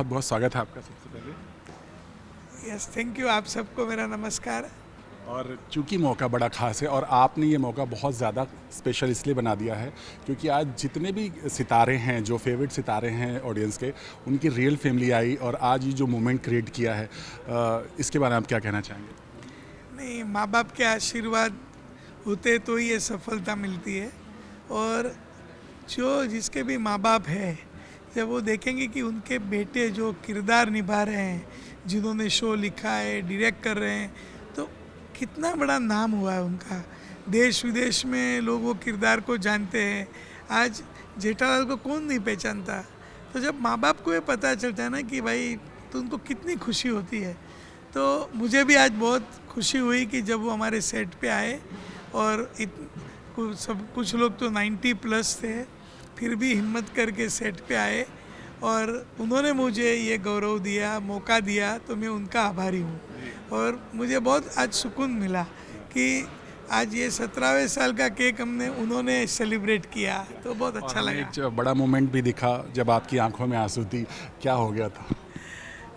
बहुत बहुत स्वागत है आपका सबसे पहले। Yes, thank you. आप सबको मेरा नमस्कार। और चूंकि मौका बड़ा ख़ास है और आपने ये मौका बहुत ज़्यादा स्पेशल इसलिए बना दिया है क्योंकि आज जितने भी सितारे हैं, जो फेवरेट सितारे हैं ऑडियंस के, उनकी रियल फैमिली आई और आज ये जो मोमेंट क्रिएट किया है, इसके बारे में आप क्या कहना चाहेंगे? नहीं, माँ बाप के आशीर्वाद होते तो ही ये सफलता मिलती है। और जो जिसके भी माँ बाप है, जब वो देखेंगे कि उनके बेटे जो किरदार निभा रहे हैं, जिन्होंने शो लिखा है, डायरेक्ट कर रहे हैं, तो कितना बड़ा नाम हुआ है उनका। देश विदेश में लोग वो किरदार को जानते हैं। आज जेठालाल को कौन नहीं पहचानता। तो जब माँ बाप को ये पता चलता है ना कि भाई, तो उनको कितनी खुशी होती है। तो मुझे भी आज बहुत खुशी हुई कि जब वो हमारे सेट पे आए और कुछ लोग तो 90 प्लस थे, फिर भी हिम्मत करके सेट पे आए और उन्होंने मुझे ये गौरव दिया, मौका दिया, तो मैं उनका आभारी हूँ। और मुझे बहुत आज सुकून मिला कि आज ये 17वें साल का केक उन्होंने सेलिब्रेट किया, तो बहुत अच्छा और हमें लगा। एक बड़ा मोमेंट भी दिखा जब आपकी आंखों में आंसू थी, क्या हो गया था?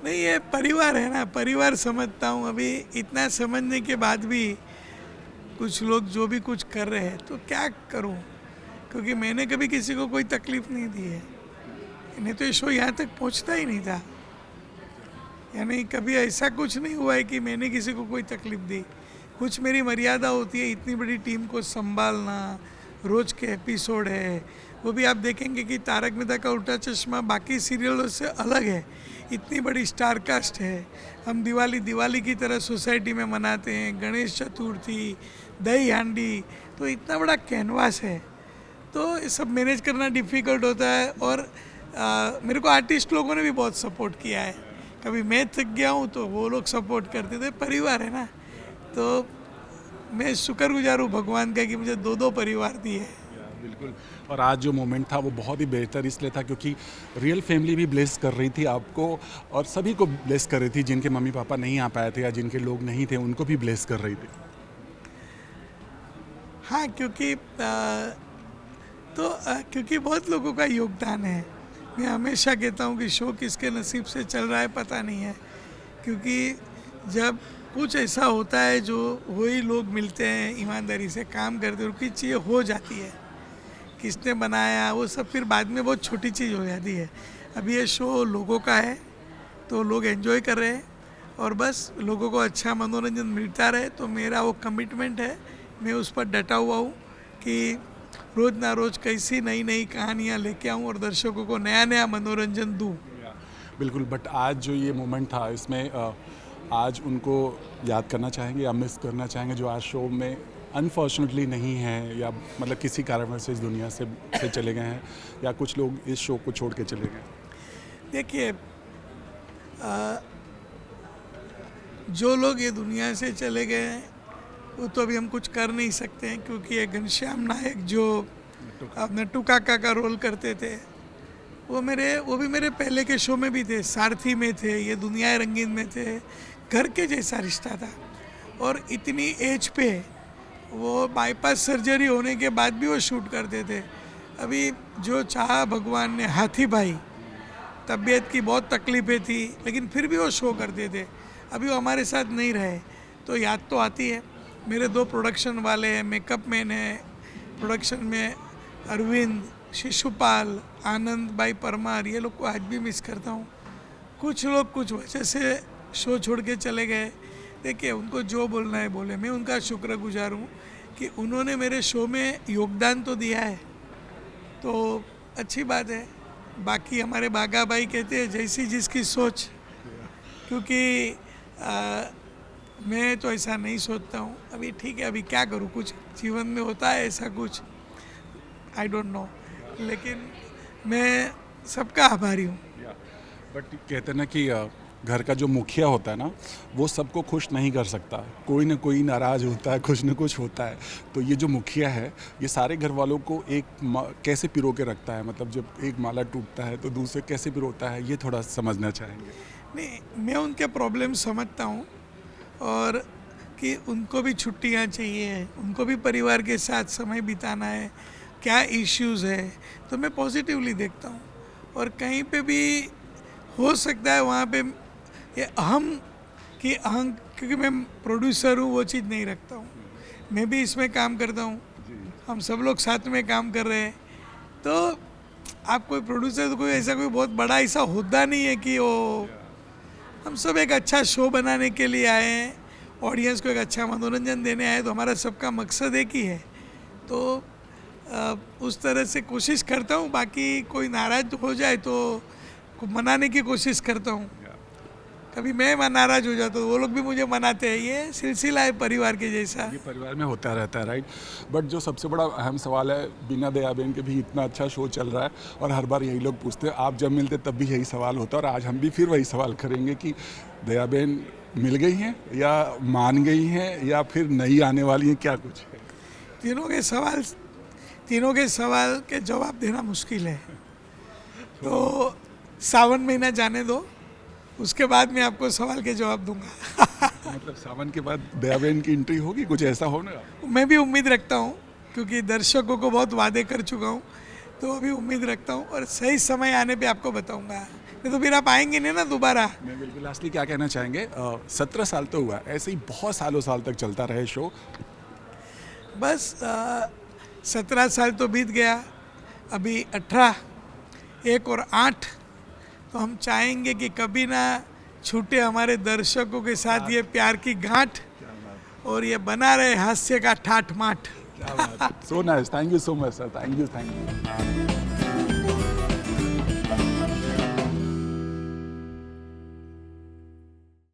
नहीं, ये परिवार है ना, परिवार समझता हूँ। अभी इतना समझने के बाद भी कुछ लोग जो भी कुछ कर रहे हैं, तो क्या करूँ, क्योंकि मैंने कभी किसी को कोई तकलीफ़ नहीं दी है। नहीं तो ये शो यहाँ तक पहुँचता ही नहीं था। यानी कभी ऐसा कुछ नहीं हुआ है कि मैंने किसी को कोई तकलीफ़ दी। कुछ मेरी मर्यादा होती है, इतनी बड़ी टीम को संभालना, रोज़ के एपिसोड है। वो भी आप देखेंगे कि तारक मेहता का उल्टा चश्मा बाकी सीरियलों से अलग है। इतनी बड़ी स्टार कास्ट है। हम दिवाली दिवाली की तरह सोसाइटी में मनाते हैं, गणेश चतुर्थी, दही हांडी, तो इतना बड़ा कैनवास है। तो ये सब मैनेज करना डिफ़िकल्ट होता है। और मेरे को आर्टिस्ट लोगों ने भी बहुत सपोर्ट किया है। कभी मैं थक गया हूँ तो वो लोग सपोर्ट करते थे। परिवार है ना, तो मैं शुक्रगुजार हूँ भगवान का कि मुझे दो दो परिवार दिए है। बिल्कुल। और आज जो मोमेंट था वो बहुत ही बेहतर इसलिए था क्योंकि रियल फैमिली भी ब्लेस कर रही थी आपको और सभी को ब्लेस कर रही थी, जिनके मम्मी पापा नहीं आ पाए थे या जिनके लोग नहीं थे उनको भी ब्लेस कर रही थी। हाँ, क्योंकि बहुत लोगों का योगदान है। मैं हमेशा कहता हूँ कि शो किसके नसीब से चल रहा है पता नहीं है, क्योंकि जब कुछ ऐसा होता है जो वही लोग मिलते हैं, ईमानदारी से काम करते हैं, उनकी चीज़ें हो जाती है। किसने बनाया वो सब फिर बाद में बहुत छोटी चीज़ हो जाती है। अभी ये शो लोगों का है, तो लोग एंजॉय कर रहे हैं और बस लोगों को अच्छा मनोरंजन मिलता रहे, तो मेरा वो कमिटमेंट है। मैं उस पर डटा हुआ हूँ कि रोज़ ना रोज़ कैसी नई नई कहानियाँ लेके आऊँ और दर्शकों को नया नया मनोरंजन दूँ। बिल्कुल। बट आज जो ये मोमेंट था इसमें आज उनको याद करना चाहेंगे या मिस करना चाहेंगे जो आज शो में अनफॉर्चुनेटली नहीं है या मतलब किसी कारणवश से इस दुनिया से चले गए हैं या कुछ लोग इस शो को छोड़ के चले गए? देखिए, जो लोग ये दुनिया से चले गए हैं वो तो अभी हम कुछ कर नहीं सकते हैं, क्योंकि ये घनश्याम नायक जो नट्टू काका का रोल करते थे, वो भी मेरे पहले के शो में भी थे। सारथी में थे, ये दुनिया रंगीन में थे। घर के जैसा रिश्ता था। और इतनी एज पे वो बाईपास सर्जरी होने के बाद भी वो शूट करते थे। अभी जो चाहा भगवान ने, हाथी भाई, तबीयत की बहुत तकलीफ़ें थी लेकिन फिर भी वो शो करते थे। अभी वो हमारे साथ नहीं रहे तो याद तो आती है। मेरे दो प्रोडक्शन वाले हैं, मेकअप मैन है प्रोडक्शन में, अरविंद, शिशुपाल, आनंद भाई परमार, ये लोग को आज भी मिस करता हूँ। कुछ लोग कुछ वजह से शो छोड़ के चले गए। देखिए, उनको जो बोलना है बोले। मैं उनका शुक्रगुजार हूँ कि उन्होंने मेरे शो में योगदान तो दिया है, तो अच्छी बात है। बाकी हमारे बागा भाई कहते हैं जैसी जिसकी सोच, क्योंकि मैं तो ऐसा नहीं सोचता हूँ। अभी ठीक है, अभी क्या करूँ, कुछ जीवन में होता है ऐसा कुछ, आई डोंट नो, लेकिन मैं सबका आभारी हूँ। बट कहते हैं ना कि घर का जो मुखिया होता है ना, वो सबको खुश नहीं कर सकता, कोई ना कोई नाराज़ होता है, कुछ ना कुछ होता है। तो ये जो मुखिया है ये सारे घर वालों को कैसे पिरो के रखता है, मतलब जब एक माला टूटता है तो दूसरे कैसे पिरोता है, ये थोड़ा समझना चाहेंगे। नहीं, मैं उनके प्रॉब्लम समझता हूँ और कि उनको भी छुट्टियाँ चाहिए, उनको भी परिवार के साथ समय बिताना है, क्या इश्यूज़ है, तो मैं पॉजिटिवली देखता हूँ। और कहीं पे भी हो सकता है वहाँ पे ये अहम कि अहम, क्योंकि मैं प्रोड्यूसर हूँ वो चीज़ नहीं रखता हूँ। मैं भी इसमें काम करता हूँ, हम सब लोग साथ में काम कर रहे हैं। तो आप कोई प्रोड्यूसर, तो कोई ऐसा कोई बहुत बड़ा ऐसा होता नहीं है कि वो, हम सब एक अच्छा शो बनाने के लिए आए हैं, ऑडियंस को एक अच्छा मनोरंजन देने आए, तो हमारा सबका मकसद एक ही है। तो उस तरह से कोशिश करता हूँ। बाकी कोई नाराज़ हो जाए तो मनाने की कोशिश करता हूँ। कभी मैं नाराज़ हो जाता हूँ, वो लोग भी मुझे मनाते हैं। ये सिलसिला है परिवार के जैसा। ये परिवार में होता रहता है, राइट। बट जो सबसे बड़ा अहम सवाल है, बिना दया बहन के भी इतना अच्छा शो चल रहा है और हर बार यही लोग पूछते हैं, आप जब मिलते तब भी यही सवाल होता है, और आज हम भी फिर वही सवाल करेंगे कि दया बहन मिल गई हैं या मान गई हैं या फिर नई आने वाली हैं, क्या कुछ है? तीनों के सवाल के जवाब देना मुश्किल है। तो सावन महीना जाने दो, उसके बाद मैं आपको सवाल के जवाब दूंगा। मतलब सावन के बाद दया बहन की एंट्री होगी, कुछ ऐसा होना? मैं भी उम्मीद रखता हूँ, क्योंकि दर्शकों को बहुत वादे कर चुका हूँ, तो अभी उम्मीद रखता हूँ और सही समय आने पे आपको बताऊंगा। नहीं तो फिर आप आएंगे नहीं ना दोबारा। मैं बिल्कुल लास्टली क्या कहना चाहेंगे? 17 साल तो हुआ, ऐसे ही बहुत साल तक चलता रहे शो। बस 17 साल तो बीत गया, अभी 18, 1 और 8, तो हम चाहेंगे कि कभी ना छूटे हमारे दर्शकों के साथ ये प्यार की गांठ, और ये बना रहे हास्य का ठाठ माठ। So nice, thank you so much sir, thank you.